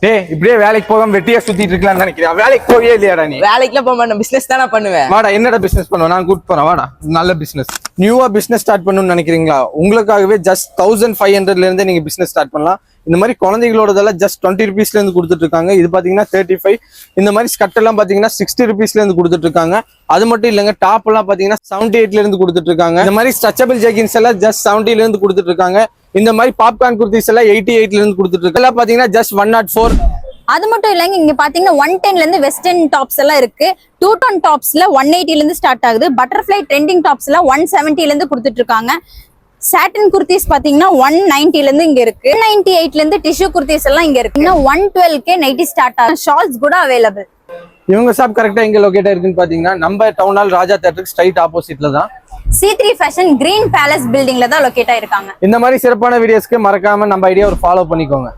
டேய் இப்படியே வேலைக்கு போகாம வெட்டியா சுத்திட்டு இருக்கலாம்னு நினைக்கிறேன். வேலைக்கு போவே இல்லையாடா நீ? வேலைக்குலாம் போக மாட்டேன், பிசினஸ் தானே பண்ணுவேன். வாடா, என்னடா பிசினஸ் பண்ணுவேன்? நான் கூட்டு போறேன், வாடா. நல்ல பிசினஸ். நியூவா பிசினஸ் ஸ்டார்ட் பண்ணணும்னு நினைக்கிறீங்களா? உங்களுக்காகவே ஜஸ்ட் 1500 இருந்தே நீங்க பிசினஸ் ஸ்டார்ட் பண்ணலாம். இந்த மாதிரி குழந்தைகளோடதெல்லாம் ஜஸ்ட் 20 rupeesல இருந்து கொடுத்துட்டு இருக்காங்க. இது பாத்தீங்கன்னா 35. இந்த மாதிரி ஸ்கட் எல்லாம் பாத்தீங்கன்னா 60 rupeesல இருந்து கொடுத்துட்டு இருக்காங்க. அது மட்டும் இல்லைங்க, டாப் எல்லாம் பாத்தீங்கன்னா 78ல இருந்து கொடுத்துட்டு இருக்காங்க. இந்த மாதிரி ஸ்ட்ரெச்சபிள் ஜெகின்ஸ் எல்லாம் ஜஸ்ட் 70ல இருந்து கொடுத்துட்டு இருக்காங்க. இந்த மாதிரி பாப்கார்ன் குர்த்திஸ் எல்லாம் 88ல இருந்து கொடுத்துட்டு இருக்காங்க. எல்லாம் பாத்தீங்கன்னா ஜஸ்ட் 104. அது மட்டும் இல்லைங்க, இங்க பாத்தீங்கன்னா 110ல இருந்து வெஸ்டர்ன் டாப்ஸ் எல்லாம் இருக்கு. 2 டோன் டாப்ஸ்ல 180ல இருந்து ஸ்டார்ட் ஆகுது. பட்டர்ஃபிளை ட்ரெண்டிங் டாப்ஸ்ல 170ல இருந்து கொடுத்துட்டு இருக்காங்க. சாட்டின் குர்த்திஸ் பாத்தீங்கன்னா 190ல இருந்து இங்க இருக்கு. 198ல இருந்து டிஷ்யூ குர்த்திஸ் எல்லாம் இங்க இருக்கு. 112K நைட்டி ஸ்டார்ட் ஆகும். ஷால்ஸ் கூட அவைலபிள். இவங்க ஷாப் கரெக்டா எங்க லொகேட் இருக்குன்னு பாத்தீங்கன்னா நம்ம டவுன் ஹால் ராஜா தியேட்டருக்கு ஸ்ட்ரைட் ஆப்போசிட்ல தான் C3 ஃபேஷன் கிரீன் பேலஸ் பில்டிங்ல தான் லொகேட் ஆயிருக்காங்க. இந்த மாதிரி சிறப்பான வீடியோஸ்க்கு மறக்காம நம்ம ஐடியா ஒரு ஃபாலோ பண்ணிக்கோங்க.